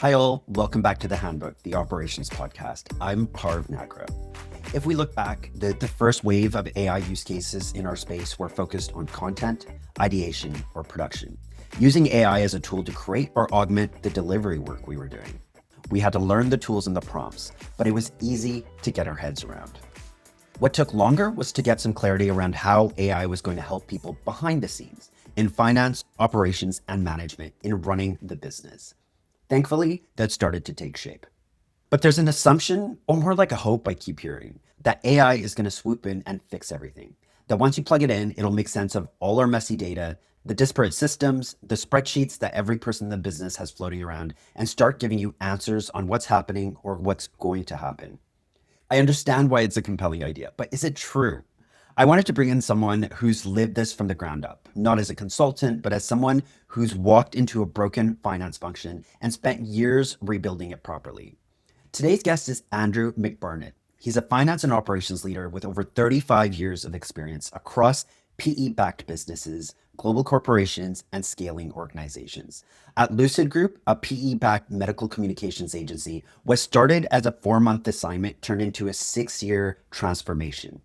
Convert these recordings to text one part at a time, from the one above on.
Hi all, welcome back to The Handbook, the Operations Podcast. I'm Parv Nagra. If we look back, the first wave of AI use cases in our space were focused on content, ideation, or production, using AI as a tool to create or augment the delivery work we were doing. We had to learn the tools and the prompts, but it was easy to get our heads around. What took longer was to get some clarity around how AI was going to help people behind the scenes in finance, operations, and management in running the business. Thankfully, that started to take shape. But there's an assumption, or more like a hope I keep hearing, that AI is going to swoop in and fix everything. That once you plug it in, it'll make sense of all our messy data, the disparate systems, the spreadsheets that every person in the business has floating around, and start giving you answers on what's happening or what's going to happen. I understand why it's a compelling idea, but is it true? I wanted to bring in someone who's lived this from the ground up, not as a consultant, but as someone who's walked into a broken finance function and spent years rebuilding it properly. Today's guest is Andrew McBarnett. He's a finance and operations leader with over 35 years of experience across PE-backed businesses, global corporations, and scaling organizations. At Lucid Group, a PE-backed medical communications agency, was started as a 4-month assignment turned into a 6-year transformation.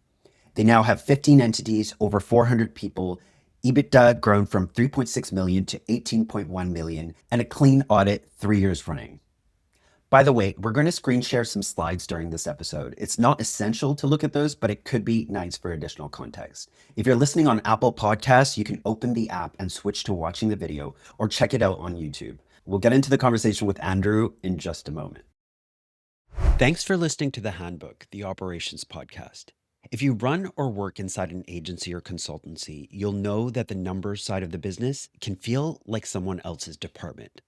They now have 15 entities, over 400 people, EBITDA grown from 3.6 million to 18.1 million, and a clean audit 3 years running. By the way, we're going to screen share some slides during this episode. It's not essential to look at those, but it could be nice for additional context. If you're listening on Apple Podcasts, you can open the app and switch to watching the video or check it out on YouTube. We'll get into the conversation with Andrew in just a moment. Thanks for listening to The Handbook, the Operations Podcast. If you run or work inside an agency or consultancy, you'll know that the numbers side of the business can feel like someone else's department.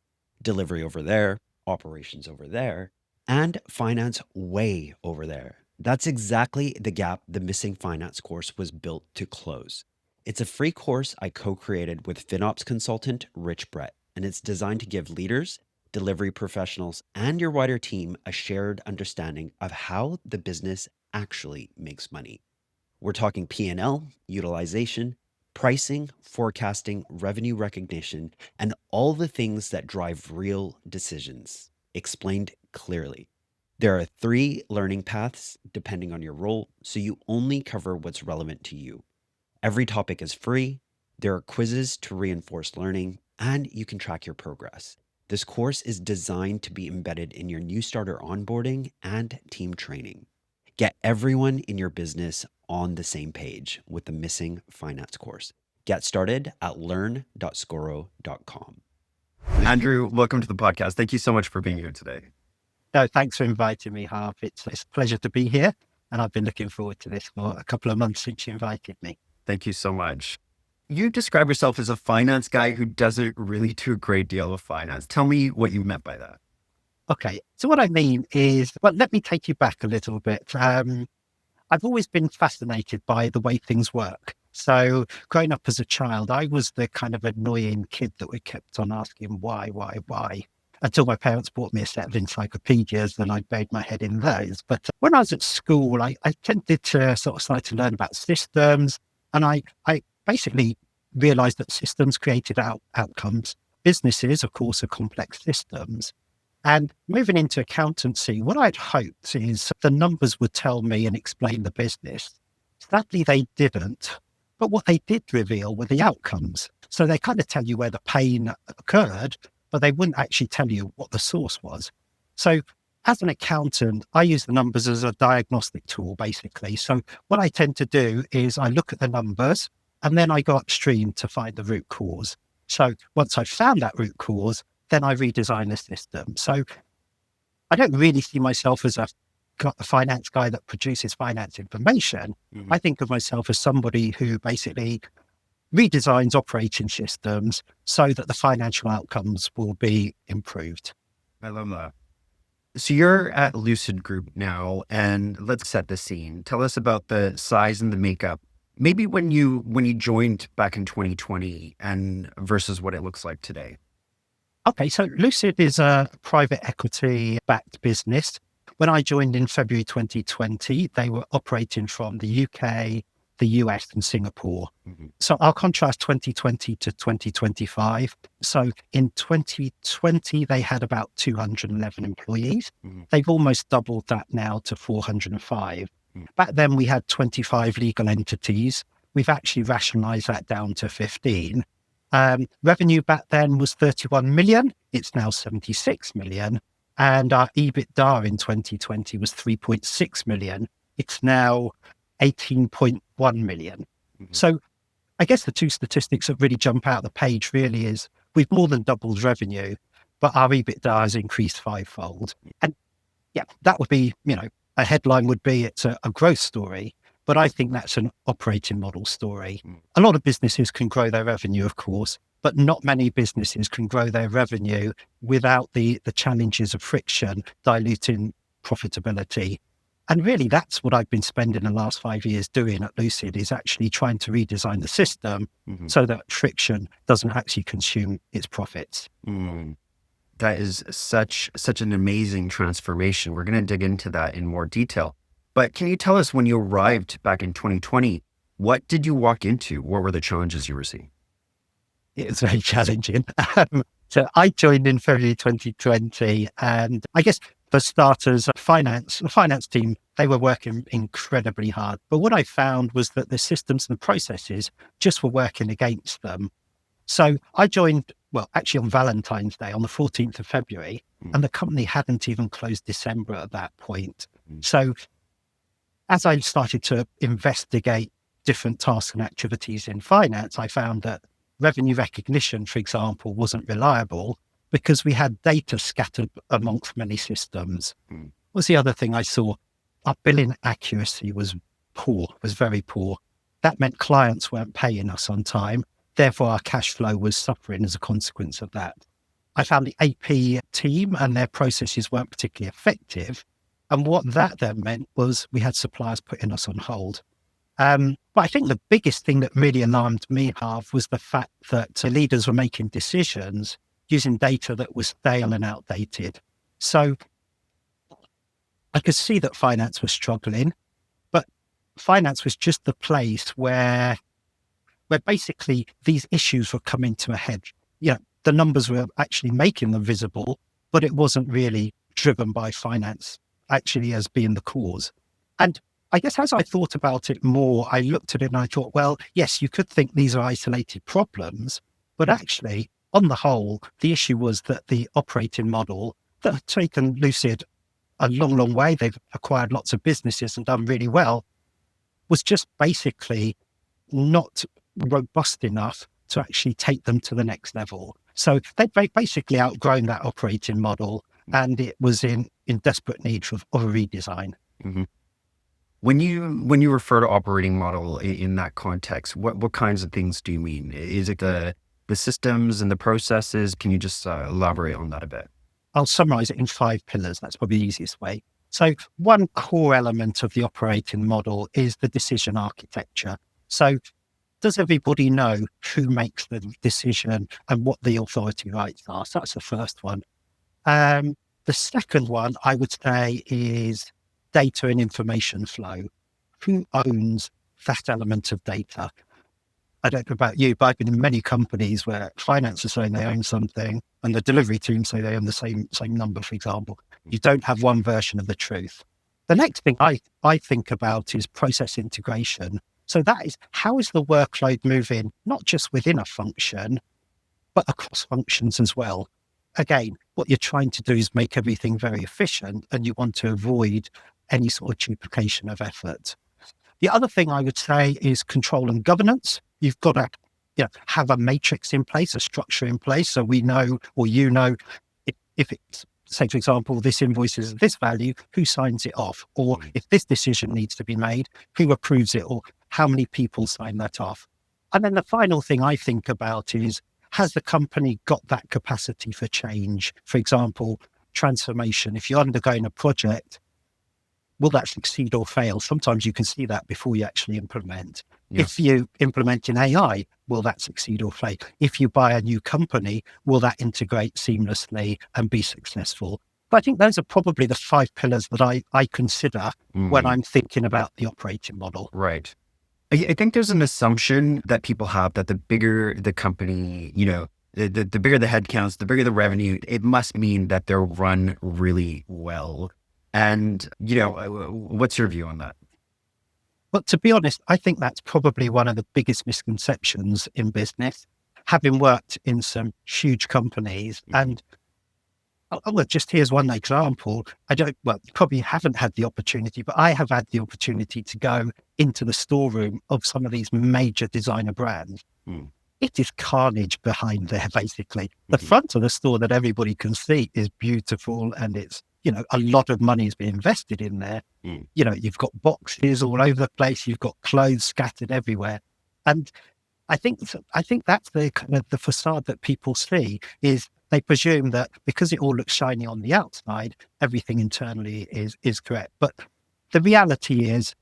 Delivery over there, operations over there, and finance way over there. That's exactly the gap the Missing Finance course was built to close. It's a free course I co-created with FinOps consultant Rich Brett, and it's designed to give leaders, delivery professionals, and your wider team a shared understanding of how the business actually makes money. We're talking P&L, utilization, pricing, forecasting, revenue recognition, and all the things that drive real decisions, explained clearly. There are 3 learning paths depending on your role, so you only cover what's relevant to you. Every topic is free, there are quizzes to reinforce learning, and you can track your progress. This course is designed to be embedded in your new starter onboarding and team training. Get everyone in your business on the same page with the Missing Finance course. Get started at learn.scoro.com. Andrew, welcome to the podcast. Thank you so much for being here today. No, thanks for inviting me, Harv. It's a pleasure to be here, and I've been looking forward to this for a couple of months since you invited me. Thank you so much. You describe yourself as a finance guy who doesn't really do a great deal of finance. Tell me what you meant by that. Okay, so what I mean is, well, let me take you back a little bit. I've always been fascinated by the way things work. So growing up as a child, I was the kind of annoying kid that we kept on asking why, until my parents bought me a set of encyclopedias and I buried my head in those. But when I was at school, I tended to sort of start to learn about systems, and I basically realized that systems created outcomes. Businesses, of course, are complex systems. And moving into accountancy, what I'd hoped is the numbers would tell me and explain the business. Sadly, they didn't. But what they did reveal were the outcomes. So they kind of tell you where the pain occurred, but they wouldn't actually tell you what the source was. So as an accountant, I use the numbers as a diagnostic tool, basically. So what I tend to do is I look at the numbers and then I go upstream to find the root cause. So once I've found that root cause, then I redesign the system. So I don't really see myself as a finance guy that produces finance information. I think of myself as somebody who basically redesigns operating systems so that the financial outcomes will be improved. I love that. So you're at Lucid Group now, and let's set the scene. Tell us about the size and the makeup. Maybe when you joined back in 2020 and versus what it looks like today. Okay, so Lucid is a private equity-backed business. When I joined in February 2020, they were operating from the UK, the US and Singapore. Mm-hmm. So I'll contrast 2020 to 2025. So in 2020, they had about 211 employees. Mm-hmm. They've almost doubled that now to 405. Mm-hmm. Back then, we had 25 legal entities. We've actually rationalized that down to 15. Revenue back then was 31 million. It's now 76 million. And our EBITDA in 2020 was 3.6 million. It's now 18.1 million. Mm-hmm. So I guess the two statistics that really jump out the page really is we've more than doubled revenue, but our EBITDA has increased fivefold. And yeah, that would be, a headline would be it's a growth story, but I think that's an operating model story. A lot of businesses can grow their revenue, of course, but not many businesses can grow their revenue without the challenges of friction, diluting profitability. And really, that's what I've been spending the last 5 years doing at Lucid, is actually trying to redesign the system so that friction doesn't actually consume its profits. That is such an amazing transformation. We're going to dig into that in more detail. But can you tell us, when you arrived back in 2020, what did you walk into? What were the challenges you were seeing? It was very challenging. So I joined in February 2020, and I guess for starters, the finance team, they were working incredibly hard. But what I found was that the systems and the processes just were working against them. So I joined, actually on Valentine's Day, on the 14th of February, and the company hadn't even closed December at that point. So as I started to investigate different tasks and activities in finance, I found that revenue recognition, for example, wasn't reliable because we had data scattered amongst many systems. What's the other thing I saw? Our billing accuracy was very poor. That meant clients weren't paying us on time. Therefore, our cash flow was suffering as a consequence of that. I found the AP team and their processes weren't particularly effective. And what that then meant was we had suppliers putting us on hold. But I think the biggest thing that really alarmed me, Harv, was the fact that the leaders were making decisions using data that was stale and outdated. So I could see that finance was struggling, but finance was just the place where basically these issues were coming to a head. The numbers were actually making them visible, but it wasn't really driven by finance actually as being the cause. And I guess as I thought about it more, I looked at it and I thought, well, yes, you could think these are isolated problems, but actually, on the whole, the issue was that the operating model that had taken Lucid a long, long way, they've acquired lots of businesses and done really well, was just basically not robust enough to actually take them to the next level. So they'd basically outgrown that operating model, and it was in desperate need of a redesign. Mm-hmm. When you refer to operating model in that context, what kinds of things do you mean? Is it the systems and the processes? Can you just elaborate on that a bit? I'll summarize it in 5 pillars. That's probably the easiest way. So one core element of the operating model is the decision architecture. So does everybody know who makes the decision and what the authority rights are? So that's the first one. The second one, I would say, is data and information flow. Who owns that element of data? I don't know about you, but I've been in many companies where finance is saying they own something and the delivery team say they own the same number, for example. You don't have one version of the truth. The next thing I think about is process integration. So that is, how is the workload moving, not just within a function, but across functions as well? Again, what you're trying to do is make everything very efficient, and you want to avoid any sort of duplication of effort. The other thing I would say is control and governance. You've got to have a matrix in place, a structure in place, so we know, or if it's, say, for example, this invoice is this value, who signs it off? Or if this decision needs to be made, who approves it? Or how many people sign that off? And then the final thing I think about is, has the company got that capacity for change? For example, transformation. If you're undergoing a project, will that succeed or fail? Sometimes you can see that before you actually implement. Yeah. If you implement in AI, will that succeed or fail? If you buy a new company, will that integrate seamlessly and be successful? But I think those are probably the 5 pillars that I consider when I'm thinking about the operating model. Right. I think there's an assumption that people have that the bigger the company, the bigger the headcounts, the bigger the revenue, it must mean that they're run really well. And, what's your view on that? But to be honest, I think that's probably one of the biggest misconceptions in business. Having worked in some huge companies, and well, just here's one example. You probably haven't had the opportunity, but I have had the opportunity to go into the storeroom of some of these major designer brands. Mm. It is carnage behind there, basically. The front of the store that everybody can see is beautiful, and it's, a lot of money has been invested in there. Mm. You've got boxes all over the place. You've got clothes scattered everywhere. And I think that's the kind of the facade that people see is they presume that because it all looks shiny on the outside, everything internally is correct. But the reality is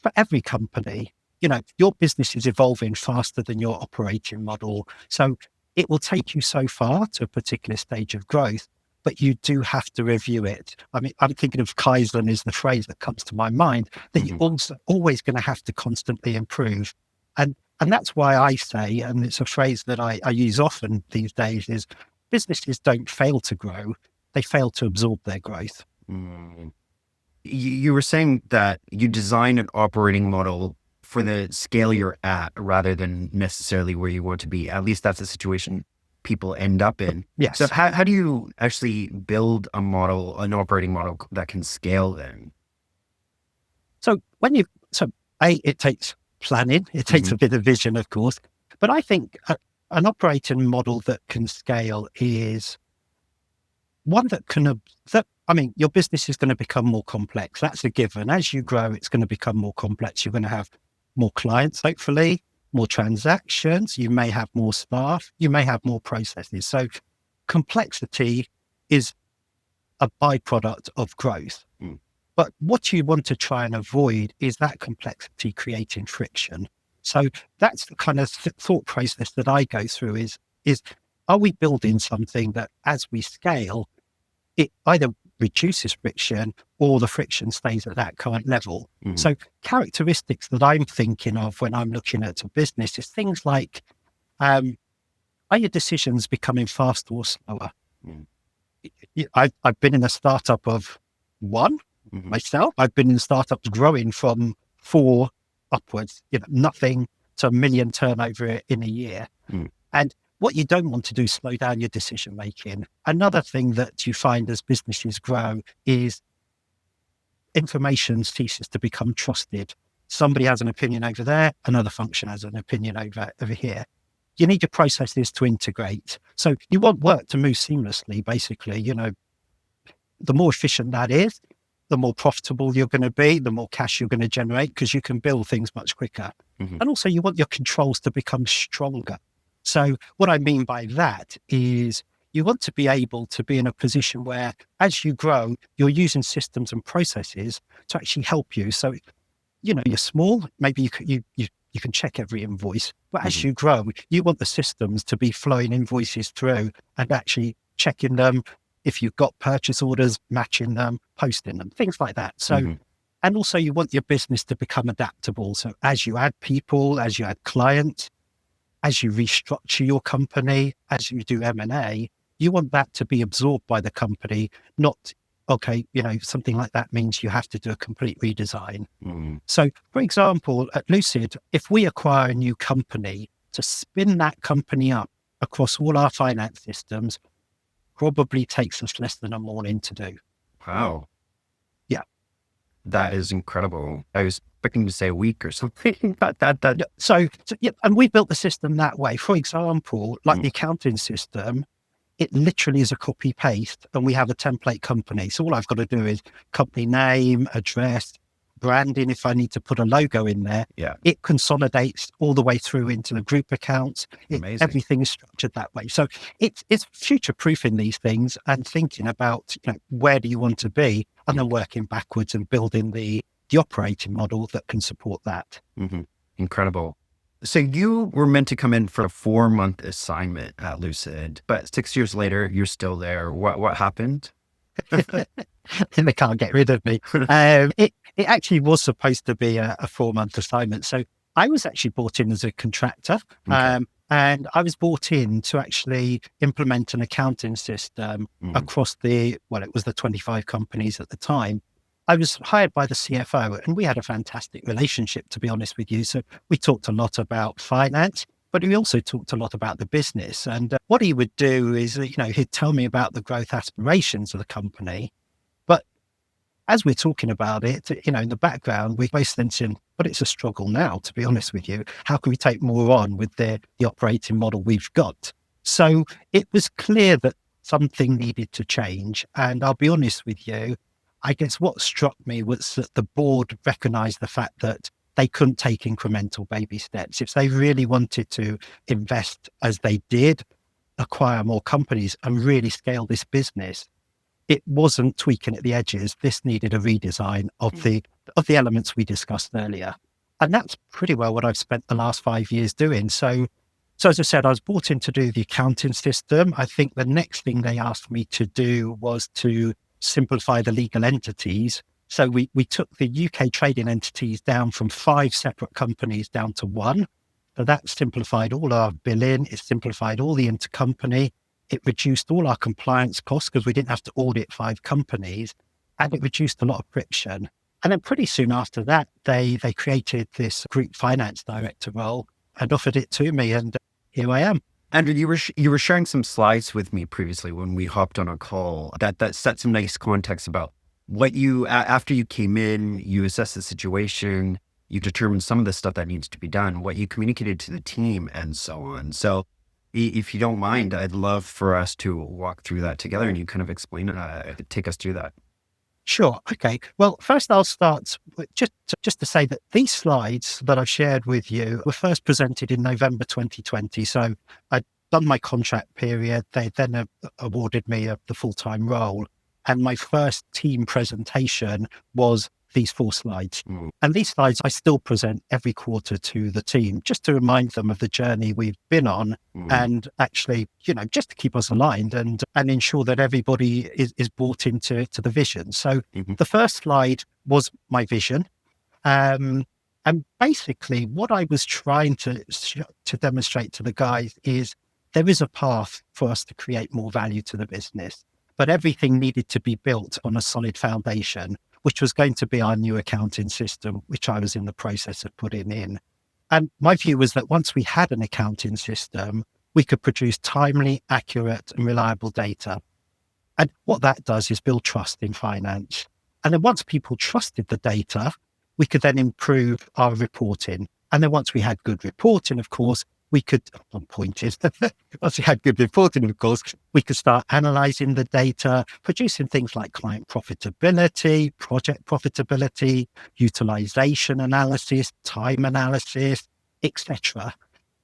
for every company, your business is evolving faster than your operating model. So it will take you so far to a particular stage of growth, but you do have to review it. I mean, I'm thinking of Kaizen is the phrase that comes to my mind, that you're also always going to have to constantly improve. And that's why I say, and it's a phrase that I use often these days, is businesses don't fail to grow, they fail to absorb their growth. Mm. You were saying that you design an operating model for the scale you're at rather than necessarily where you want to be. At least that's the situation people end up in. Yes. So how do you actually build an operating model that can scale then? So it takes planning, it takes a bit of vision, of course, but I think an operating model that can scale is one your business is going to become more complex. That's a given. As you grow, it's going to become more complex. You're going to have more clients, hopefully, more transactions. You may have more staff. You may have more processes. So complexity is a byproduct of growth. Mm. But what you want to try and avoid is that complexity creating friction. So that's the kind of thought process that I go through is are we building something that as we scale, it either reduces friction or the friction stays at that current level. Mm-hmm. So characteristics that I'm thinking of when I'm looking at a business is things like, are your decisions becoming faster or slower? Mm. I've been in a startup of one myself. I've been in startups growing from 4 upwards, nothing to 1 million turnover in a year. Mm. And what you don't want to do is slow down your decision making. Another thing that you find as businesses grow is information ceases to become trusted. Somebody has an opinion over there, another function has an opinion over here. You need your processes to integrate. So you want work to move seamlessly, basically. The more efficient that is, the more profitable you're going to be, the more cash you're going to generate because you can build things much quicker. Mm-hmm. And also you want your controls to become stronger. So what I mean by that is you want to be able to be in a position where as you grow, you're using systems and processes to actually help you. So, you're small, maybe you can check every invoice, but as you grow, you want the systems to be flowing invoices through and actually checking them. If you've got purchase orders, matching them, posting them, things like that. So, and also you want your business to become adaptable. So as you add people, as you add clients, as you restructure your company, as you do M&A, you want that to be absorbed by the company, not, something like that means you have to do a complete redesign. Mm. So for example, at Lucid, if we acquire a new company, to spin that company up across all our finance systems, probably takes us less than a morning to do. Wow. Yeah. That is incredible. I was expecting to say a week or something, but that. So and we built the system that way. For example, like the accounting system, it literally is a copy paste and we have a template company. So all I've got to do is company name, address, branding. If I need to put a logo in there, it consolidates all the way through into the group accounts. Everything is structured that way. So it's future proofing these things and thinking about, where do you want to be and then working backwards and building the operating model that can support that. Mm-hmm. Incredible. So you were meant to come in for a 4-month assignment at Lucid, but 6 years later, you're still there. What happened? They can't get rid of me. It actually was supposed to be a 4-month assignment. So I was actually brought in as a contractor. Okay. And I was brought in to actually implement an accounting system across it was the 25 companies at the time. I was hired by the CFO and we had a fantastic relationship, to be honest with you. So we talked a lot about finance, but we also talked a lot about the business. And what he would do is, he'd tell me about the growth aspirations of the company. But as we're talking about it, in the background, we're both thinking, but it's a struggle now, to be honest with you. How can we take more on with the operating model we've got? So it was clear that something needed to change. And I'll be honest with you, I guess what struck me was that the board recognized the fact that they couldn't take incremental baby steps. If they really wanted to invest as they did, acquire more companies and really scale this business, it wasn't tweaking at the edges. This needed a redesign of the elements we discussed earlier. And that's pretty well what I've spent the last 5 years doing. So as I said, I was brought in to do the accounting system. I think the next thing they asked me to do was to simplify the legal entities. So we took the UK trading entities down from 5 separate companies down to 1. So that simplified all our billing. It simplified all the intercompany. It reduced all our compliance costs because we didn't have to audit 5 companies, and it reduced a lot of friction. And then pretty soon after that, they created this group finance director role and offered it to me, and here I am. Andrew, you were sharing some slides with me previously when we hopped on a call that set some nice context about what after you came in, you assessed the situation, you determined some of the stuff that needs to be done, what you communicated to the team, and so on. So if you don't mind, I'd love for us to walk through that together and you kind of explain it, take us through that. Sure. Okay. Well, first I'll start with just to say that these slides that I've shared with you were first presented in November 2020. So I'd done my contract period. They then awarded me the full-time role. And my first team presentation was these 4 slides. And these slides I still present every quarter to the team, just to remind them of the journey we've been on and actually, just to keep us aligned and ensure that everybody is bought into the vision. So the first slide was my vision. And basically what I was trying to demonstrate to the guys is there is a path for us to create more value to the business, but everything needed to be built on a solid foundation, which was going to be our new accounting system, which I was in the process of putting in. And my view was that once we had an accounting system, we could produce timely, accurate, and reliable data. And what that does is build trust in finance. And then once people trusted the data, we could then improve our reporting. And then once we had good reporting, of course, we could, one point is, once we had good reporting, of course, we could start analyzing the data, producing things like client profitability, project profitability, utilization analysis, time analysis, etc.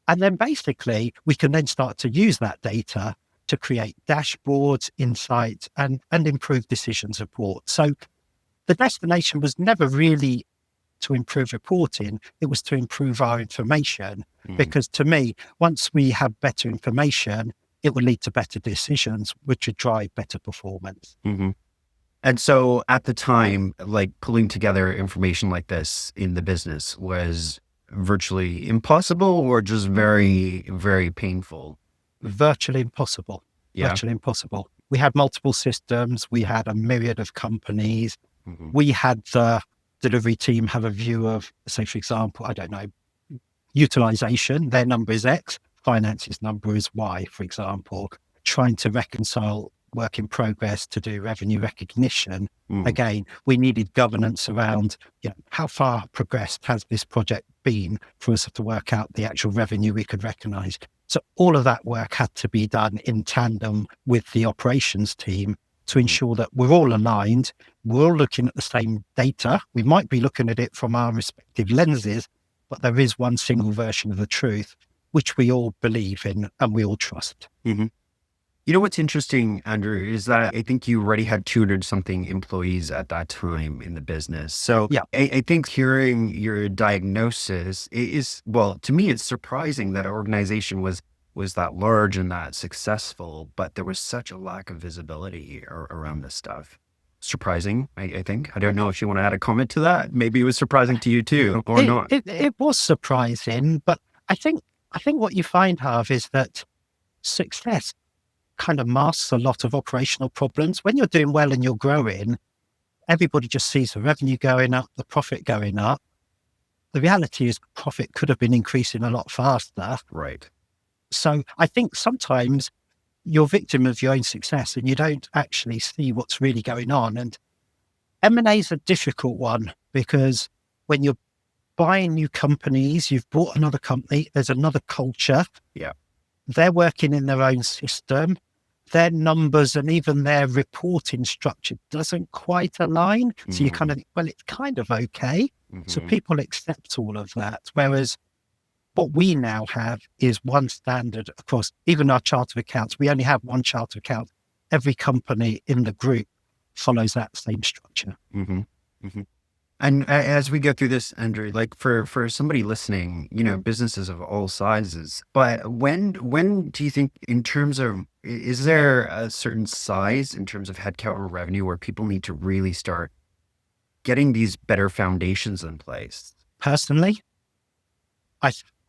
And then basically, we can then start to use that data to create dashboards, insights, and improve decision support. So the destination was never really to improve reporting, it was to improve our information. Because to me, once we have better information, it will lead to better decisions, which would drive better performance. And so at the time, like pulling together information like this in the business was virtually impossible or just very, very painful? Virtually impossible. Yeah. Virtually impossible. We had multiple systems. We had a myriad of companies. We had the delivery team have a view of, say, for example, I don't know, utilization. Their number is X. Finance's number is Y, for example. Trying to reconcile work in progress to do revenue recognition. Again, we needed governance around, how far progressed has this project been for us to work out the actual revenue we could recognize. So all of that work had to be done in tandem with the operations team to ensure that we're all aligned, we're all looking at the same data. We might be looking at it from our respective lenses, but there is one single version of the truth, which we all believe in and we all trust. You know what's interesting, Andrew, is that I think you already had 200 something employees at that time in the business. So yeah, I think hearing your diagnosis is, well, to me, it's surprising that an organization was that large and that successful, but there was such a lack of visibility around this stuff. surprising, I think. I don't know if you want to add a comment to that. Maybe it was surprising to you too, or not. It was surprising, but I think what you find, Harv, is that success kind of masks a lot of operational problems. When you're doing well and you're growing, everybody just sees the revenue going up, the profit going up. The reality is profit could have been increasing a lot faster. Right. So I think sometimes you're victim of your own success and you don't actually see what's really going on. And M&A is a difficult one because when you're buying new companies, you've bought another company, there's another culture. Yeah. They're working in their own system. Their numbers and even their reporting structure doesn't quite align. So you kind of think, well, it's kind of okay. So people accept all of that. Whereas what we now have is one standard across even our chart of accounts. We only have one chart of account. Every company in the group follows that same structure. And as we go through this, Andrew, like for somebody listening, businesses of all sizes, but when do you think, in terms of, is there a certain size in terms of headcount or revenue where people need to really start getting these better foundations in place? Personally,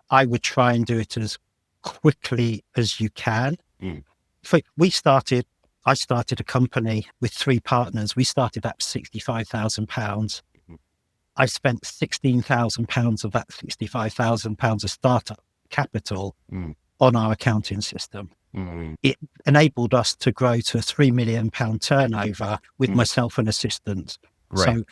I would try and do it as quickly as you can. I started a company with 3 partners. We started at £65,000. I spent £16,000 of that £65,000 of startup capital on our accounting system. It enabled us to grow to a £3 million turnover with myself and assistants. Right. So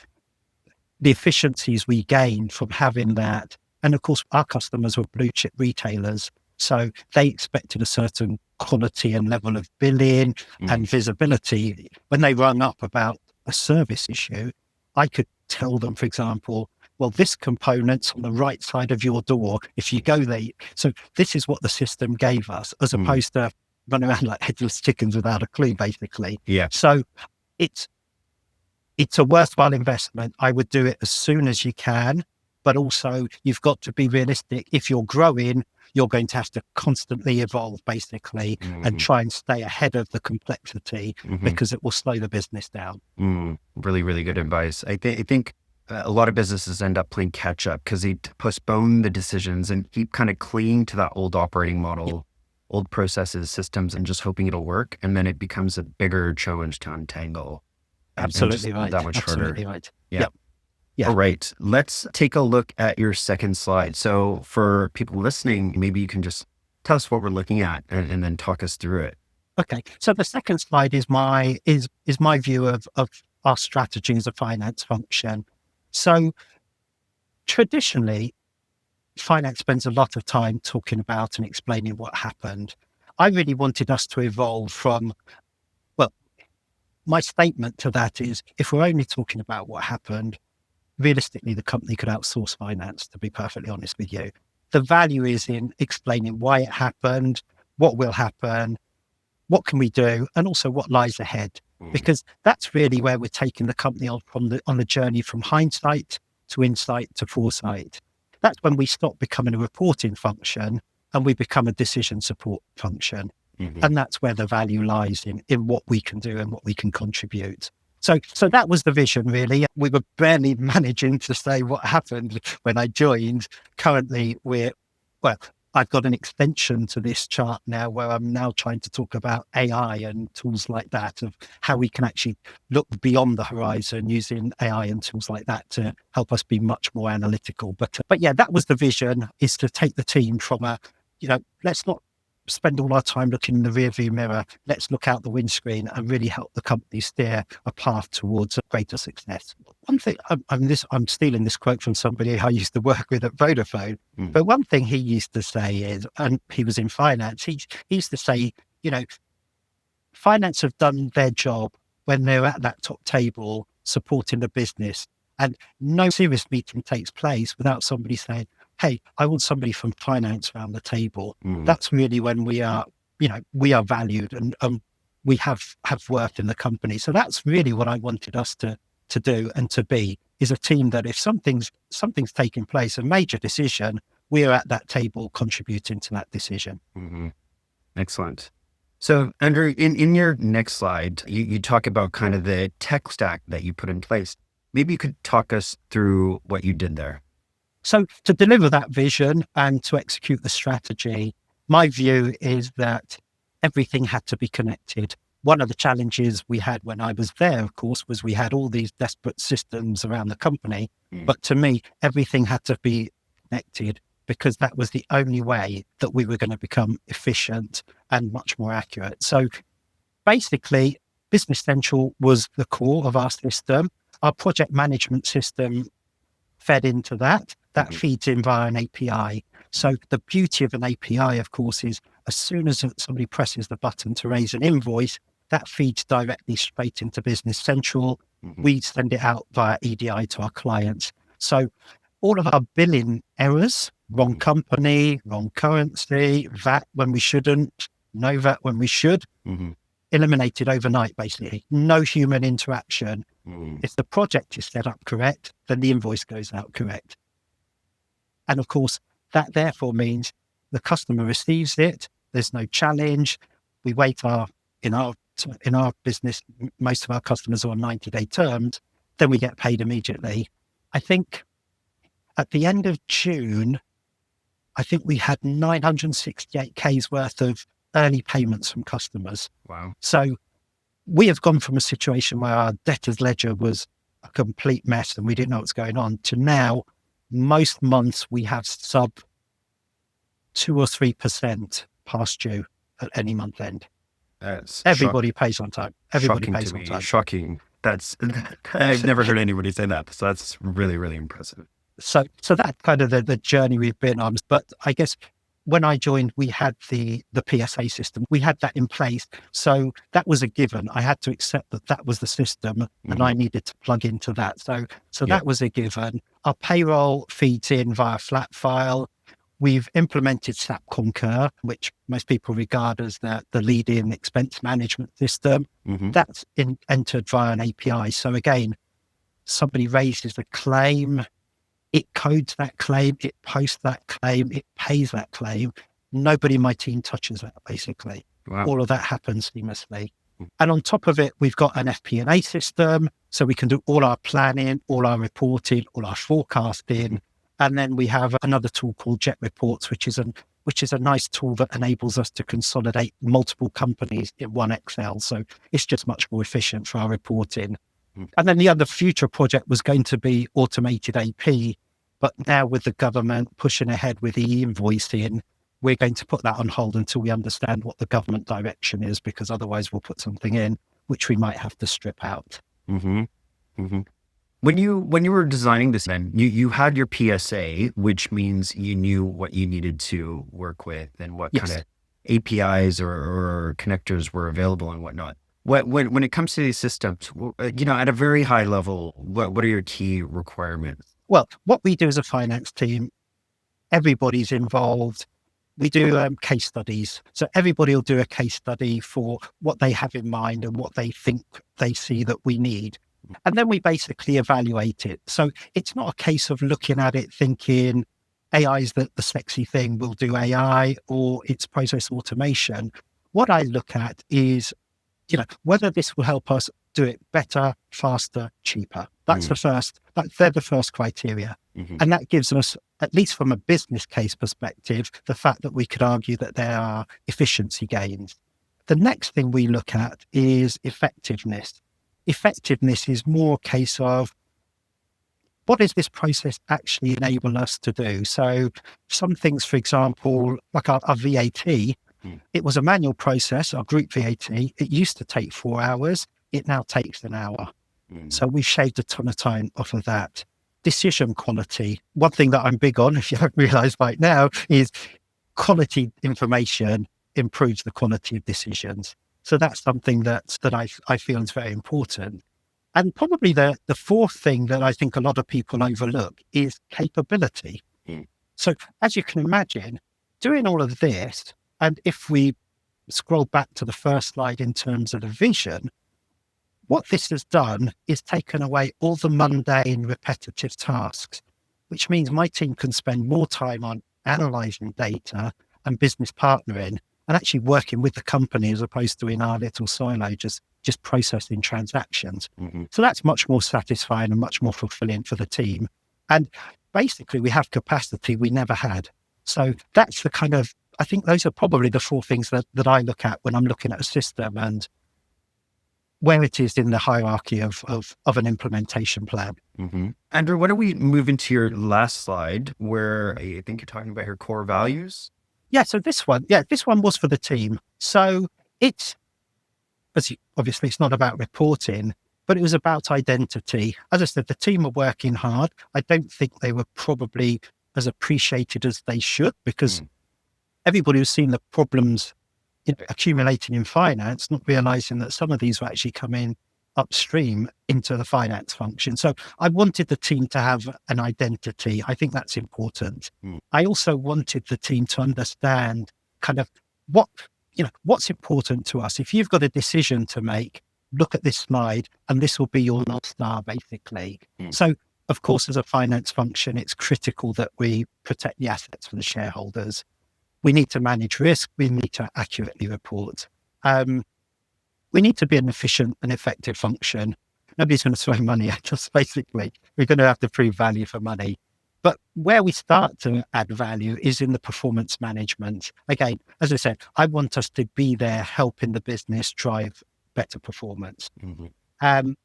the efficiencies we gained from having that, and of course our customers were blue chip retailers, so they expected a certain quality and level of billing and visibility. When they rung up about a service issue, I could tell them, for example, well, this component's on the right side of your door. If you go there, so this is what the system gave us, as opposed to running around like headless chickens without a clue, basically. Yeah. So it's a worthwhile investment. I would do it as soon as you can, but also you've got to be realistic. If you're growing, you're going to have to constantly evolve, basically, and try and stay ahead of the complexity because it will slow the business down. Really, really good advice. I think a lot of businesses end up playing catch up because they postpone the decisions and keep kind of clinging to that old operating model, old processes, systems, and just hoping it'll work. And then it becomes a bigger challenge to untangle. Absolutely right. That much Absolutely harder. right. Yeah. Yeah. All right. Let's take a look at your second slide. So for people listening, maybe you can just tell us what we're looking at and then talk us through it. Okay. So the second slide is my view of our strategy as a finance function. So traditionally, finance spends a lot of time talking about and explaining what happened. I really wanted us to evolve from, my statement to that is, if we're only talking about what happened, realistically, the company could outsource finance, to be perfectly honest with you. The value is in explaining why it happened, what will happen, what can we do, and also what lies ahead. Because that's really where we're taking the company on the journey from hindsight to insight to foresight. That's when we stop becoming a reporting function and we become a decision support function. And that's where the value lies in what we can do and what we can contribute. So that was the vision, really. We were barely managing to say what happened when I joined. Currently, I've got an extension to this chart now where I'm now trying to talk about AI and tools like that, of how we can actually look beyond the horizon using AI and tools like that to help us be much more analytical. But yeah, that was the vision, is to take the team from let's not spend all our time looking in the rearview mirror. Let's look out the windscreen and really help the company steer a path towards a greater success. One thing, I'm stealing this quote from somebody I used to work with at Vodafone, but one thing he used to say is, and he was in finance, he used to say, finance have done their job when they're at that top table supporting the business, and no serious meeting takes place without somebody saying, hey, I want somebody from finance around the table. That's really when we are valued and we have worth in the company. So that's really what I wanted us to do and to be, is a team that if something's taking place, a major decision, we are at that table contributing to that decision. Excellent. So, Andrew, in your next slide, you talk about kind of the tech stack that you put in place. Maybe you could talk us through what you did there. So to deliver that vision and to execute the strategy, my view is that everything had to be connected. One of the challenges we had when I was there, of course, was we had all these desperate systems around the company. But to me, everything had to be connected because that was the only way that we were going to become efficient and much more accurate. So basically, Business Central was the core of our system. Our project management system fed into that. That feeds in via an API. So the beauty of an API, of course, is as soon as somebody presses the button to raise an invoice, that feeds directly straight into Business Central. We send it out via EDI to our clients. So all of our billing errors, wrong company, wrong currency, VAT when we shouldn't, no VAT when we should, eliminated overnight, basically. No human interaction. If the project is set up correct, then the invoice goes out correct. And of course, that therefore means the customer receives it. There's no challenge. We wait in our business, most of our customers are on 90-day terms, then we get paid immediately. I think at the end of June, I think we had 968K's worth of early payments from customers. Wow. So we have gone from a situation where our debtors ledger was a complete mess and we didn't know what's going on to now, most months we have sub 2 or 3% past due at any month end. That's Everybody pays on time. Everybody pays on time. Shocking. I've never heard anybody say that. So that's really, really impressive. So that's kind of the journey we've been on. But I guess when I joined, we had the PSA system. We had that in place. So that was a given. I had to accept that was the system and I needed to plug into that. So that was a given. Our payroll feeds in via flat file. We've implemented SAP Concur, which most people regard as the leading expense management system. That's entered via an API. So again, somebody raises a claim, it codes that claim, it posts that claim, it pays that claim. Nobody in my team touches that, basically. Wow. All of that happens seamlessly. And on top of it, we've got an FP&A system, so we can do all our planning, all our reporting, all our forecasting. And then we have another tool called Jet Reports, which is a nice tool that enables us to consolidate multiple companies in one Excel. So it's just much more efficient for our reporting. And then the other future project was going to be automated AP, but now with the government pushing ahead with e-invoicing, we're going to put that on hold until we understand what the government direction is, because otherwise we'll put something in which we might have to strip out. When you were designing this, then you had your PSA, which means you knew what you needed to work with and what kind of APIs or connectors were available and whatnot. When it comes to these systems, at a very high level, what are your key requirements? Well, what we do as a finance team, everybody's involved. We do case studies. So everybody will do a case study for what they have in mind and what they think they see that we need. And then we basically evaluate it. So it's not a case of looking at it thinking AI is the sexy thing, we'll do AI, or it's process automation. What I look at is, whether this will help us do it better, faster, cheaper. That's they're the first criteria. And that gives us, at least from a business case perspective, the fact that we could argue that there are efficiency gains. The next thing we look at is effectiveness. Effectiveness is more a case of, what does this process actually enable us to do? So some things, for example, like our VAT, it was a manual process, our group VAT. It used to take 4 hours. It now takes an hour. So we've shaved a ton of time off of that. Decision quality. One thing that I'm big on, if you haven't realized right now, is quality information improves the quality of decisions. So that's something that I feel is very important. And probably the fourth thing that I think a lot of people overlook is capability. So as you can imagine, doing all of this, and if we scroll back to the first slide in terms of the vision, what this has done is taken away all the mundane, repetitive tasks, which means my team can spend more time on analyzing data and business partnering and actually working with the company as opposed to in our little silo, just processing transactions. So that's much more satisfying and much more fulfilling for the team. And basically we have capacity we never had. So that's the kind of, I think those are probably the four things that I look at when I'm looking at a system and where it is in the hierarchy of an implementation plan. Andrew, why don't we move into your last slide where I think you're talking about your core values? Yeah. So this one was for the team. So it's, obviously it's not about reporting, but it was about identity. As I said, the team are working hard. I don't think they were probably as appreciated as they should, because everybody was seeing the problems accumulating in finance, not realizing that some of these were actually coming upstream into the finance function. So I wanted the team to have an identity. I think that's important. I also wanted the team to understand kind of what's important to us. If you've got a decision to make, look at this slide and this will be your North Star, basically. So of course, as a finance function, it's critical that we protect the assets for the shareholders. We need to manage risk. We need to accurately report. We need to be an efficient and effective function. Nobody's going to throw money at us, basically. We're going to have to prove value for money. But where we start to add value is in the performance management. Again, as I said, I want us to be there helping the business drive better performance. And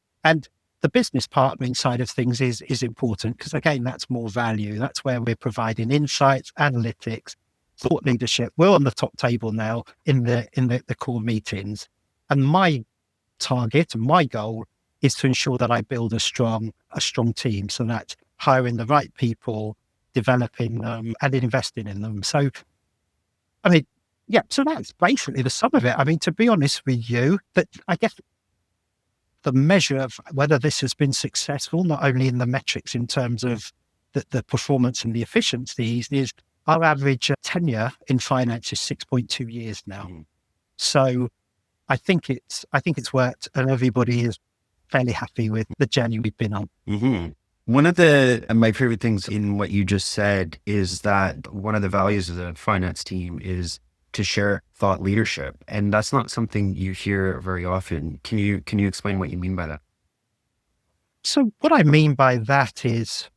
the business partnering side of things is important because, again, that's more value. That's where we're providing insights, analytics, thought leadership. We're on the top table now in the core meetings. And my target and my goal is to ensure that I build a strong team. So that's hiring the right people, developing them, and investing in them. So, I mean, yeah, so that's basically the sum of it. I mean, to be honest with you, that I guess the measure of whether this has been successful, not only in the metrics in terms of the performance and the efficiencies, is our average tenure in finance is 6.2 years now. So I think it's worked, and everybody is fairly happy with the journey we've been on. One of my favorite things in what you just said is that one of the values of the finance team is to share thought leadership. And that's not something you hear very often. Can you explain what you mean by that? So what I mean by that is,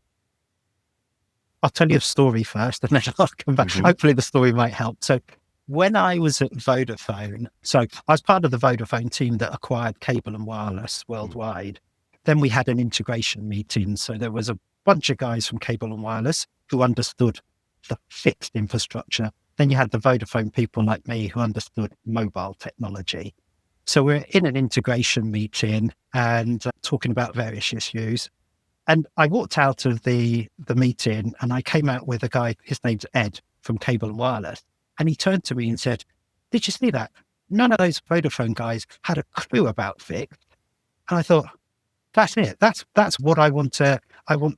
I'll tell you a story first and then I'll come back. Hopefully the story might help. So when I was at Vodafone, so I was part of the Vodafone team that acquired cable and wireless worldwide. Then we had an integration meeting. So there was a bunch of guys from cable and wireless who understood the fixed infrastructure. Then you had the Vodafone people like me who understood mobile technology. So we're in an integration meeting and talking about various issues. And I walked out of the meeting and I came out with a guy, his name's Ed from Cable and Wireless. And he turned to me and said, "Did you see that? None of those Vodafone guys had a clue about fixed." And I thought, that's it. That's what I want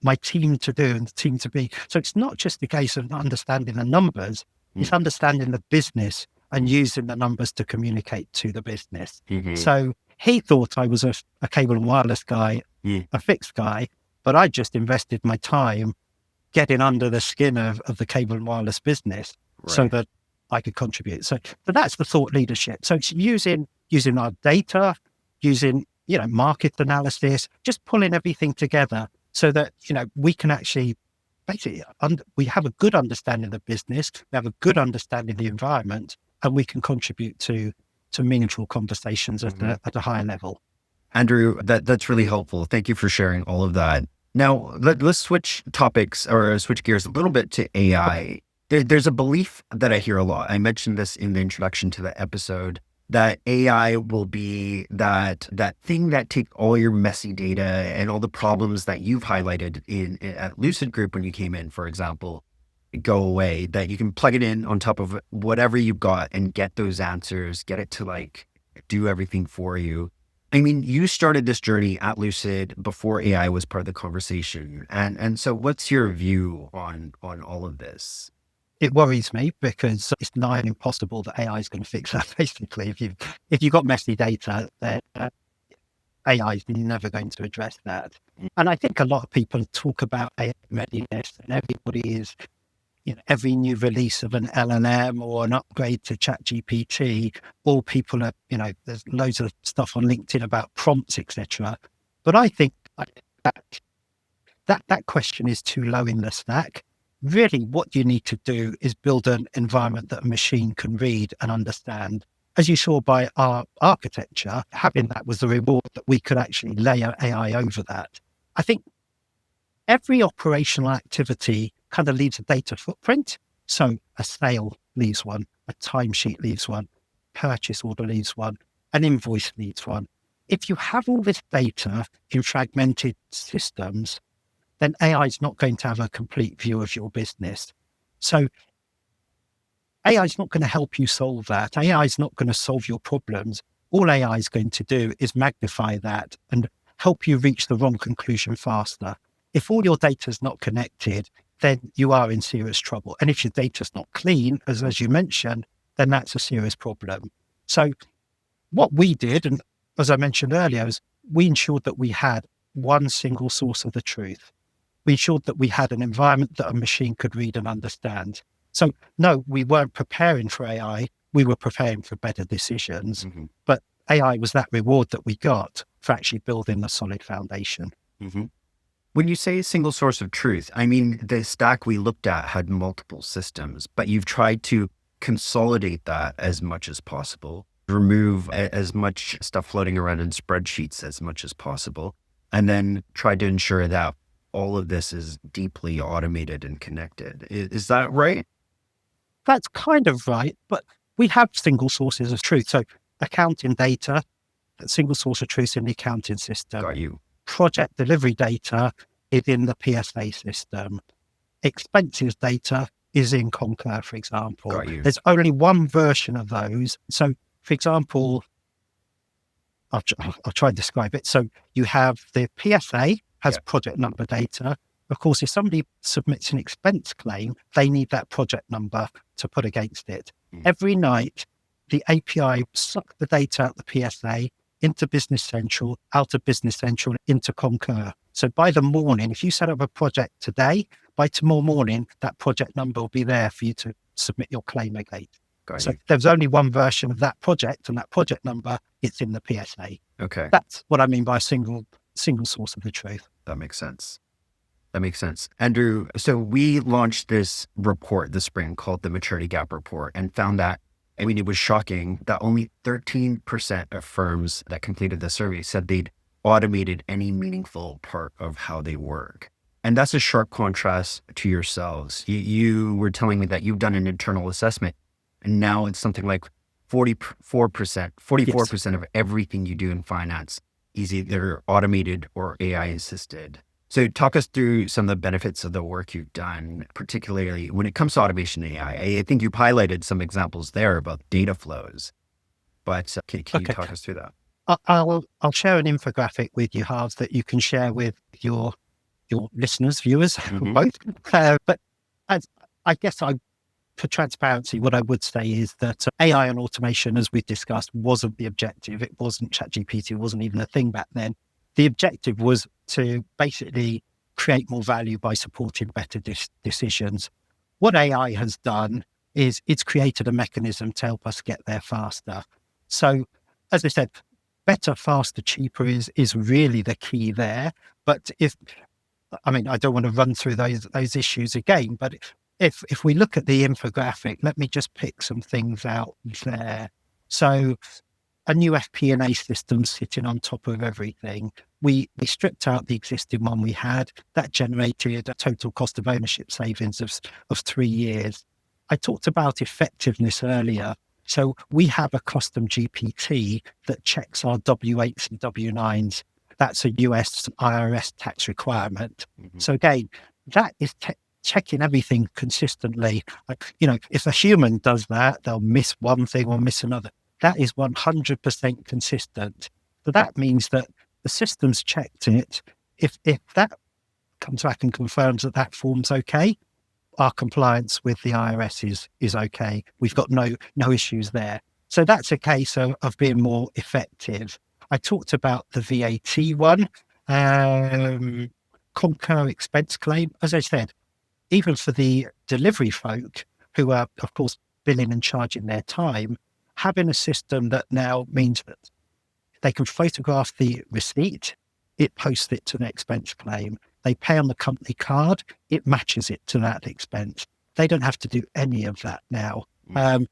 my team to do and the team to be. So it's not just a case of understanding the numbers, it's understanding the business and using the numbers to communicate to the business. So he thought I was a cable and wireless guy, a fixed guy, but I just invested my time getting under the skin of the cable and wireless business so that I could contribute. So that's the thought leadership. So it's using our data, using market analysis, just pulling everything together so that, we can actually basically, we have a good understanding of the business, we have a good understanding of the environment, and we can contribute to meaningful conversations at a higher level. Andrew, that's really helpful. Thank you for sharing all of that. Now, let's switch topics or switch gears a little bit to AI. There's a belief that I hear a lot. I mentioned this in the introduction to the episode, that AI will be that thing that takes all your messy data and all the problems that you've highlighted at Lucid Group when you came in, for example, go away, that you can plug it in on top of whatever you've got and get those answers, get it to do everything for you. I mean, you started this journey at Lucid before AI was part of the conversation. And so what's your view on all of this? It worries me because it's nigh on impossible that AI is going to fix that. Basically, if you've got messy data, then AI is never going to address that. And I think a lot of people talk about AI readiness, and everybody is every new release of an LLM or an upgrade to ChatGPT, all people are, there's loads of stuff on LinkedIn about prompts, etc. But I think that question is too low in the stack. Really, what you need to do is build an environment that a machine can read and understand. As you saw by our architecture, having that was the reward that we could actually layer AI over that. I think every operational activity kind of leaves a data footprint. So a sale leaves one, a timesheet leaves one, purchase order leaves one, an invoice leaves one. If you have all this data in fragmented systems, then AI is not going to have a complete view of your business. So AI is not going to help you solve that. AI is not going to solve your problems. All AI is going to do is magnify that and help you reach the wrong conclusion faster. If all your data is not connected, then you are in serious trouble. And if your data is not clean, as you mentioned, then that's a serious problem. So what we did, and as I mentioned earlier, is we ensured that we had one single source of the truth. We ensured that we had an environment that a machine could read and understand. So no, we weren't preparing for AI. We were preparing for better decisions. Mm-hmm. But AI was that reward that we got for actually building a solid foundation. Mm-hmm. When you say a single source of truth, I mean, the stack we looked at had multiple systems, but you've tried to consolidate that as much as possible, remove as much stuff floating around in spreadsheets as much as possible, and then try to ensure that all of this is deeply automated and connected. Is that right? That's kind of right, but we have single sources of truth. So accounting data, a single source of truth in the accounting system. Got you. Project delivery data is in the PSA system. Expenses data is in Concur, for example. Got you. There's only one version of those. So, for example, I'll try to describe it. So you have the PSA has project number data. Of course, if somebody submits an expense claim, they need that project number to put against it. Every night, the API sucks the data out of the PSA into Business Central, out of Business Central, into Concur. So by the morning, if you set up a project today, by tomorrow morning, that project number will be there for you to submit your claim against. So there's only one version of that project, and that project number, it's in the PSA. Okay. That's what I mean by a single source of the truth. That makes sense. Andrew, so we launched this report this spring called the Maturity Gap Report and found that, I mean, it was shocking that only 13% of firms that completed the survey said they'd automated any meaningful part of how they work. And that's a sharp contrast to yourselves. You were telling me that you've done an internal assessment, and now it's something like 44% of everything you do in finance is either automated or AI assisted. So talk us through some of the benefits of the work you've done, particularly when it comes to automation AI. I think you've highlighted some examples there about data flows, but can you talk us through that? I'll share an infographic with you, Harv, that you can share with your listeners, viewers, both. But I guess for transparency, what I would say is that AI and automation, as we've discussed, wasn't the objective. It wasn't ChatGPT. It wasn't even a thing back then. The objective was to basically create more value by supporting better decisions. What AI has done is it's created a mechanism to help us get there faster. So, as I said, better, faster, cheaper is really the key there. But I don't want to run through those issues again, but if we look at the infographic, let me just pick some things out there. So a new FP&A system sitting on top of everything. We stripped out the existing one we had. That generated a total cost of ownership savings of 3 years. I talked about effectiveness earlier. So we have a custom GPT that checks our W8s and W9s. That's a US IRS tax requirement. Mm-hmm. So again, that is checking everything consistently. If a human does that, they'll miss one thing or miss another. That is 100% consistent. So that means that the system's checked it. If that comes back and confirms that form's okay, our compliance with the IRS is okay. We've got no issues there. So that's a case of being more effective. I talked about the VAT one, Concur expense claim. As I said, even for the delivery folk who are, of course, billing and charging their time, having a system that now means that they can photograph the receipt, it posts it to an expense claim. They pay on the company card, it matches it to that expense. They don't have to do any of that now. I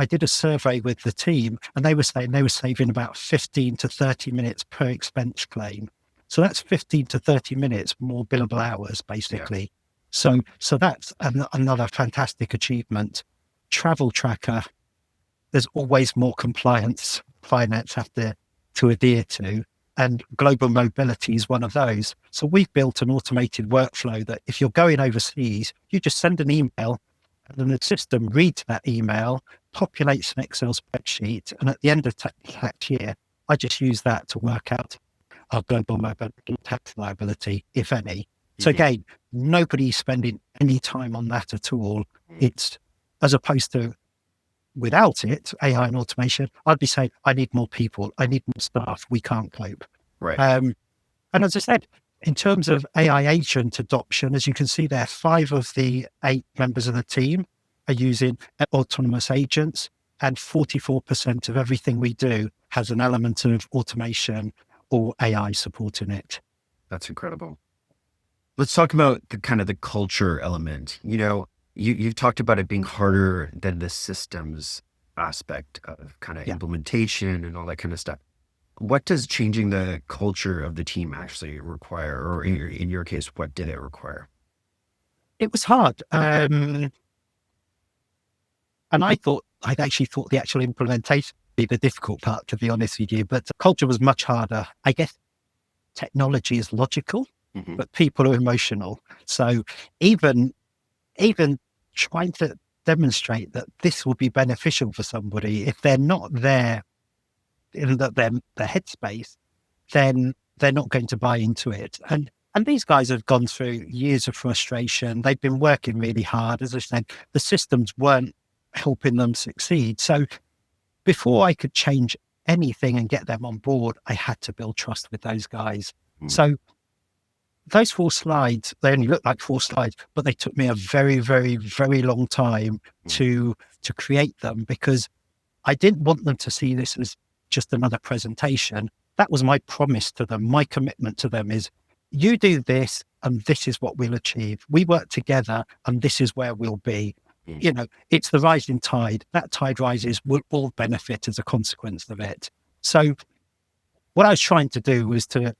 did a survey with the team, and they were saying they were saving about 15 to 30 minutes per expense claim. So that's 15 to 30 minutes more billable hours, basically. Yeah. So that's another fantastic achievement. Travel tracker, there's always more compliance finance have to adhere to, and global mobility is one of those. So we've built an automated workflow that if you're going overseas, you just send an email, and then the system reads that email, populates an Excel spreadsheet, and at the end of tax year, I just use that to work out our global mobility tax liability, if any. So again, nobody's spending any time on that at all. It's as opposed to without it, AI and automation, I'd be saying, I need more people, I need more staff, we can't cope. Right. And as I said, in terms of AI agent adoption, as you can see there, 5 of the 8 members of the team are using autonomous agents, and 44% of everything we do has an element of automation or AI supporting it. That's incredible. Let's talk about the kind of the culture element. You've talked about it being harder than the systems aspect of kind of implementation and all that kind of stuff. What does changing the culture of the team actually require? Or in your case, what did it require? It was hard. And I'd actually thought the actual implementation would be the difficult part, to be honest with you. But the culture was much harder. I guess technology is logical, but people are emotional. So even trying to demonstrate that this will be beneficial for somebody, if they're not there in their headspace, then they're not going to buy into it. And these guys have gone through years of frustration. They've been working really hard. As I said, the systems weren't helping them succeed. So before I could change anything and get them on board, I had to build trust with those guys. So those 4 slides, they only look like 4 slides, but they took me a very, very, very long time to create them, because I didn't want them to see this as just another presentation. That was my promise to them. My commitment to them is, you do this and this is what we'll achieve. We work together and this is where we'll be. It's the rising tide. That tide rises, we'll all benefit as a consequence of it. So what I was trying to do was to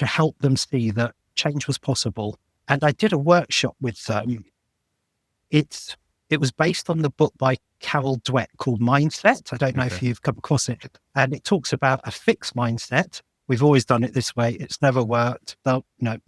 help them see that change was possible. And I did a workshop with them. It was based on the book by Carol Dweck called Mindset. I don't know if you've come across it. And it talks about a fixed mindset. We've always done it this way. It's never worked.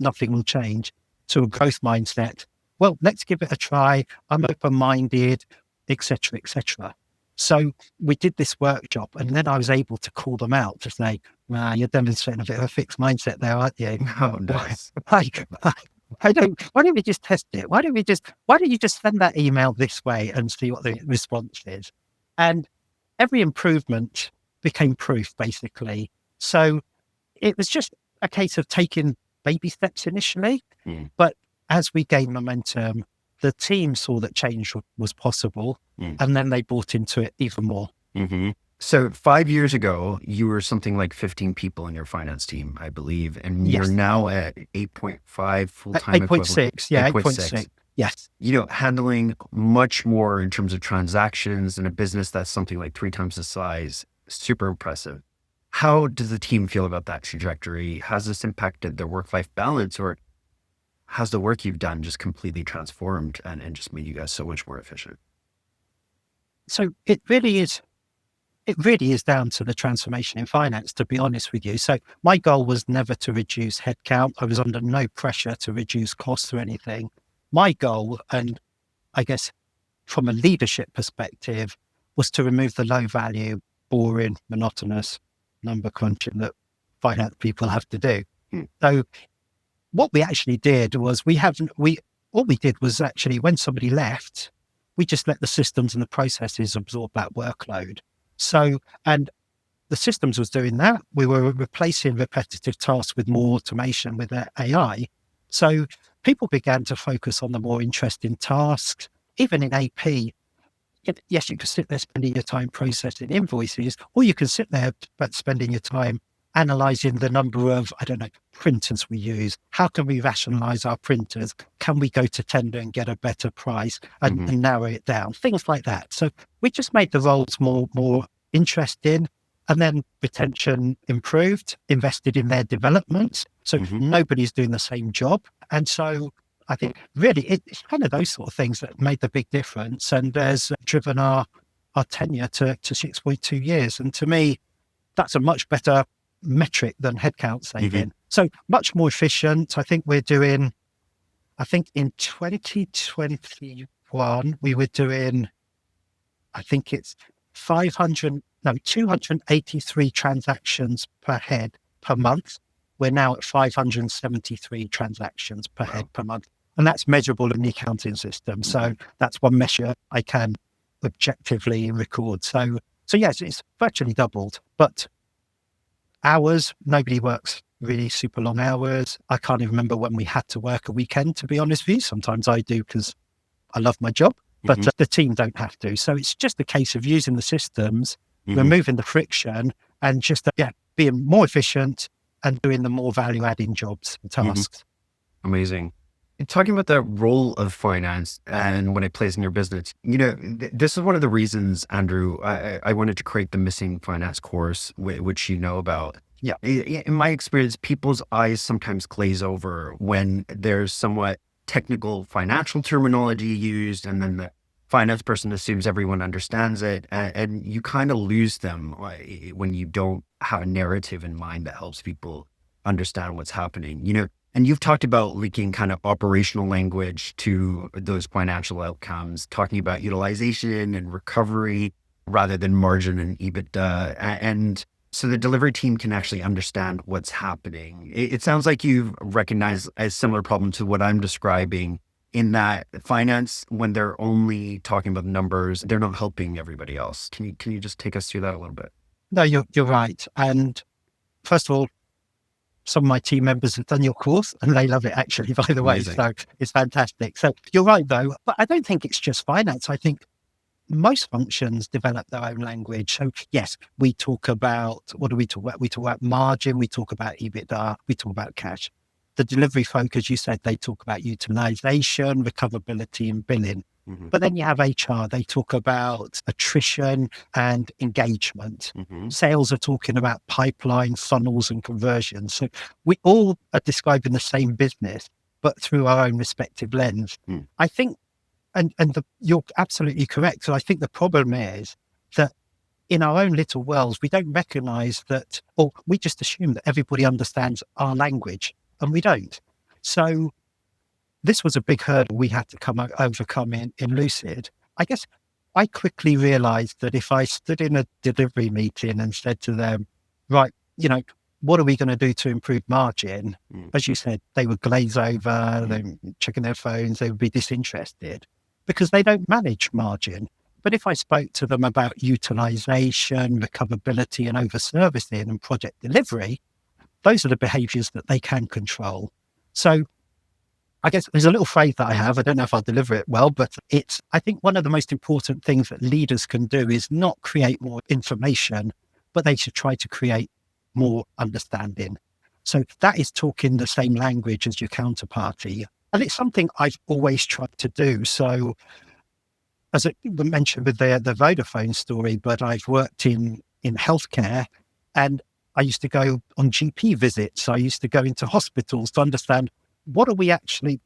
Nothing will change. To a growth mindset. Well, let's give it a try. I'm open-minded, etc., etc. So we did this workshop, and then I was able to call them out to say, you're demonstrating a bit of a fixed mindset there, aren't you? Oh, nice. Why don't we just test it? Why don't you just send that email this way and see what the response is? And every improvement became proof, basically. So it was just a case of taking baby steps initially, but as we gained momentum, the team saw that change was possible, and then they bought into it even more. So 5 years ago, you were something like 15 people in your finance team, I believe, and you're now at 8.5 full-time 8.6, yeah, 8.6. Yes. Handling much more in terms of transactions in a business that's something like 3 times the size. Super impressive. How does the team feel about that trajectory? Has this impacted their work-life balance, or has the work you've done just completely transformed and just made you guys so much more efficient? So it really is down to the transformation in finance, to be honest with you. So my goal was never to reduce headcount. I was under no pressure to reduce costs or anything. My goal, and I guess from a leadership perspective, was to remove the low value, boring, monotonous number crunching that finance people have to do. So what we actually did was all we did was actually, when somebody left, we just let the systems and the processes absorb that workload. So, and the systems was doing that. We were replacing repetitive tasks with more automation with AI. So people began to focus on the more interesting tasks. Even in AP, yes, you can sit there spending your time processing invoices, or you can sit there spending your time analyzing the number of, I don't know, printers we use. How can we rationalize our printers? Can we go to tender and get a better price and narrow it down? Things like that. So we just made the roles more interesting, and then retention improved, invested in their development. So nobody's doing the same job. And so I think really it's kind of those sort of things that made the big difference and has driven our tenure to 6.2 years. And to me, that's a much better metric than headcount saving. So much more efficient. I think in 2021, we were doing, I think it's 283 transactions per head per month. We're now at 573 transactions per head per month. And that's measurable in the accounting system. So that's one measure I can objectively record. So yes, it's virtually doubled, but hours, nobody works really super long hours. I can't even remember when we had to work a weekend, to be honest with you. Sometimes I do because I love my job, but the team don't have to. So it's just a case of using the systems, removing the friction, and just being more efficient and doing the more value-adding jobs and tasks. Amazing. And talking about the role of finance and when it plays in your business, this is one of the reasons, Andrew, I wanted to create the Missing Finance course, which you know about. Yeah. In my experience, people's eyes sometimes glaze over when there's somewhat technical financial terminology used, and then the finance person assumes everyone understands it, and you kind of lose them when you don't have a narrative in mind that helps people understand what's happening. And you've talked about linking kind of operational language to those financial outcomes, talking about utilization and recovery rather than margin and EBITDA. And so the delivery team can actually understand what's happening. It sounds like you've recognized a similar problem to what I'm describing, in that finance, when they're only talking about numbers, they're not helping everybody else. Can you just take us through that a little bit? No, you're right. And first of all, some of my team members have done your course and they love it, actually, by the way. So it's fantastic. So you're right, though. But I don't think it's just finance. I think most functions develop their own language. So yes, we talk about, what do we talk about? We talk about margin, we talk about EBITDA, we talk about cash. The delivery folk, as you said, they talk about utilization, recoverability and billing. But then you have HR, they talk about attrition and engagement. Sales are talking about pipeline, funnels and conversions. So we all are describing the same business, but through our own respective lens. I think, you're absolutely correct. So I think the problem is that in our own little worlds, we don't recognize that, or we just assume that everybody understands our language, and we don't. So this was a big hurdle we had to overcome in Lucid. I guess I quickly realized that if I stood in a delivery meeting and said to them, right, what are we going to do to improve margin? As you said, they would glaze over, they're checking their phones, they would be disinterested because they don't manage margin. But if I spoke to them about utilization, recoverability and over-servicing and project delivery, those are the behaviors that they can control. So I guess there's a little phrase that I have, I don't know if I'll deliver it well, but I think one of the most important things that leaders can do is not create more information, but they should try to create more understanding. So that is talking the same language as your counterparty. And it's something I've always tried to do. So as I mentioned with the Vodafone story, but I've worked in healthcare, and I used to go on GP visits. I used to go into hospitals to understand what are we actually,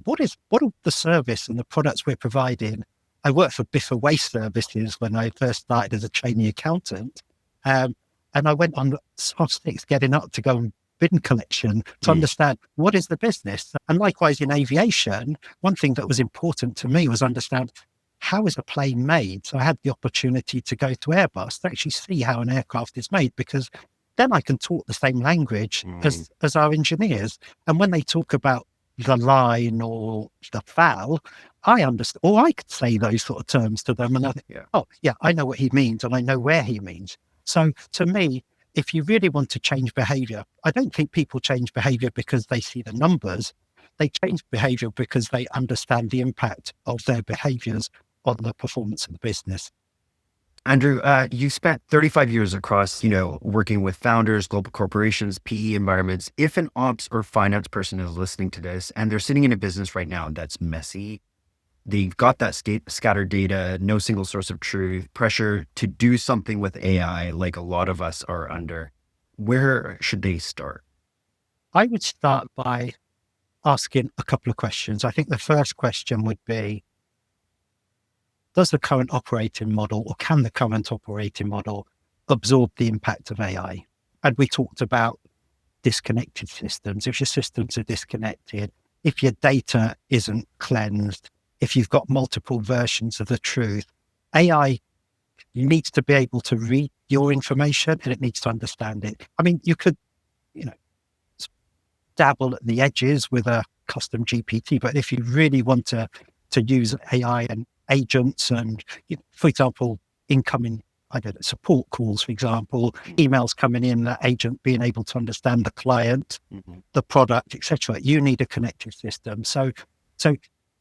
what are the service and the products we're providing. I worked for Biffa Waste Services when I first started as a trainee accountant. And I went on half six getting up to go on bin collection to understand what is the business. And likewise in aviation, one thing that was important to me was understand how is a plane made. So I had the opportunity to go to Airbus to actually see how an aircraft is made, because then I can talk the same language as our engineers. And when they talk about the line or the FAL, I understand, or I could say those sort of terms to them. And I think, I know what he means and I know where he means. So to me, if you really want to change behavior, I don't think people change behavior because they see the numbers. they change behavior because they understand the impact of their behaviors on the performance of the business. Andrew, you spent 35 years across, working with founders, global corporations, PE environments. If an ops or finance person is listening to this and they're sitting in a business right now that's messy, they've got that scattered data, no single source of truth, pressure to do something with AI like a lot of us are under, where should they start? I would start by asking a couple of questions. I think the first question would be, does the current operating model, or can the current operating model absorb the impact of AI? And we talked about disconnected systems. If your systems are disconnected, if your data isn't cleansed, if you've got multiple versions of the truth, AI needs to be able to read your information and it needs to understand it. I mean, you could, dabble at the edges with a custom GPT, but if you really want to use AI and agents and, for example, incoming, support calls, for example, emails coming in, that agent being able to understand the client, the product, etc. You need a connected system. So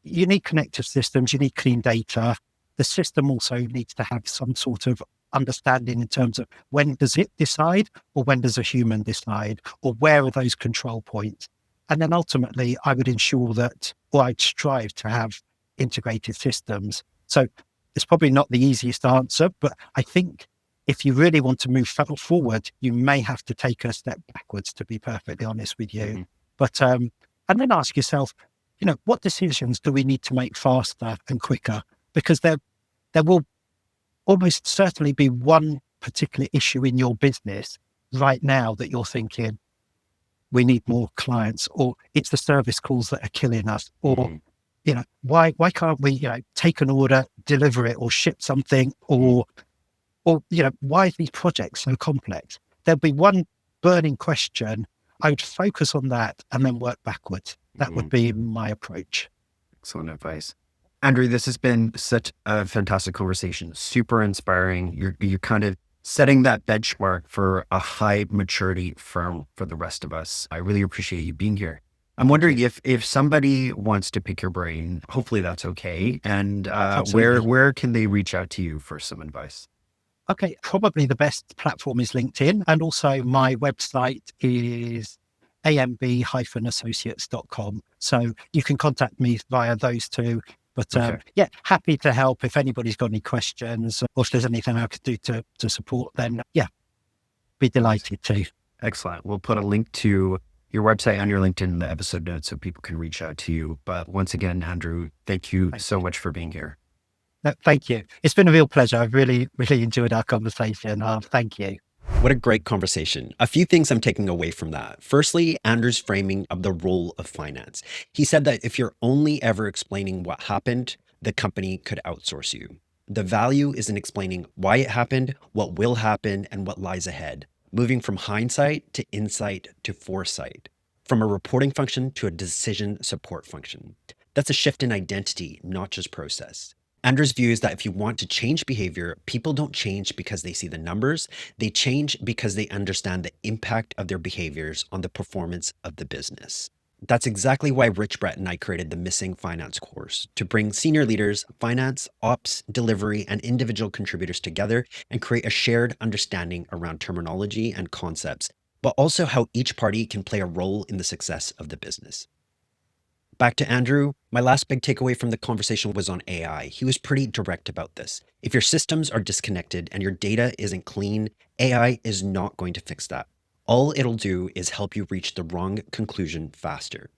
you need connected systems, you need clean data. The system also needs to have some sort of understanding in terms of when does it decide, or when does a human decide, or where are those control points? And then ultimately, I would ensure that, or I'd strive to have integrated systems. So it's probably not the easiest answer, but I think if you really want to move forward, you may have to take a step backwards, to be perfectly honest with you. But, and then ask yourself, what decisions do we need to make faster and quicker? Because there will almost certainly be one particular issue in your business right now that you're thinking, we need more clients, or it's the service calls that are killing us, or, why can't we, take an order, deliver it, or ship something, or, why are these projects so complex? There'll be one burning question. I would focus on that and then work backwards. That would be my approach. Excellent advice. Andrew, this has been such a fantastic conversation, super inspiring. You're kind of setting that benchmark for a high maturity firm for the rest of us. I really appreciate you being here. I'm wondering if somebody wants to pick your brain, hopefully that's okay. And where can they reach out to you for some advice? Okay, probably the best platform is LinkedIn. And also my website is amb-associates.com. So you can contact me via those two. But happy to help if anybody's got any questions, or if there's anything I could do to support, then be delighted to. Excellent. We'll put a link to your website on your LinkedIn in the episode notes so people can reach out to you. But once again, Andrew, thank you so much for being here. No, thank you. It's been a real pleasure. I've really, really enjoyed our conversation. Thank you. What a great conversation. A few things I'm taking away from that. Firstly, Andrew's framing of the role of finance. He said that if you're only ever explaining what happened, the company could outsource you. The value is in explaining why it happened, what will happen, and what lies ahead, moving from hindsight to insight to foresight, from a reporting function to a decision support function. That's a shift in identity, not just process. Andrew's view is that if you want to change behavior, people don't change because they see the numbers. They change because they understand the impact of their behaviors on the performance of the business. That's exactly why Rich Brett and I created the Missing Finance course, to bring senior leaders, finance, ops, delivery, and individual contributors together and create a shared understanding around terminology and concepts, but also how each party can play a role in the success of the business. Back to Andrew, my last big takeaway from the conversation was on AI. He was pretty direct about this. If your systems are disconnected and your data isn't clean, AI is not going to fix that. All it'll do is help you reach the wrong conclusion faster.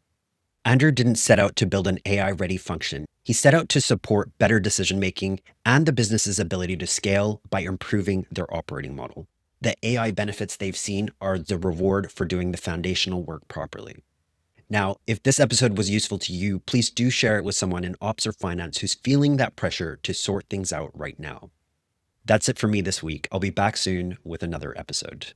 Andrew didn't set out to build an AI-ready function. He set out to support better decision-making and the business's ability to scale by improving their operating model. The AI benefits they've seen are the reward for doing the foundational work properly. Now, if this episode was useful to you, please do share it with someone in ops or finance who's feeling that pressure to sort things out right now. That's it for me this week. I'll be back soon with another episode.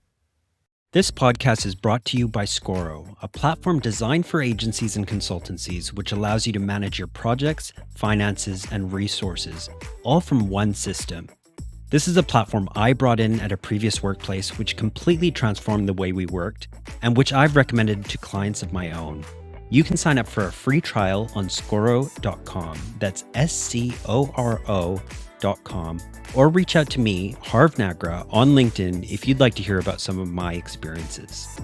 This podcast is brought to you by Scoro, a platform designed for agencies and consultancies, which allows you to manage your projects, finances, and resources, all from one system. This is a platform I brought in at a previous workplace, which completely transformed the way we worked, and which I've recommended to clients of my own. You can sign up for a free trial on Scoro.com. That's SCORO.com. Or reach out to me, Harv Nagra, on LinkedIn if you'd like to hear about some of my experiences.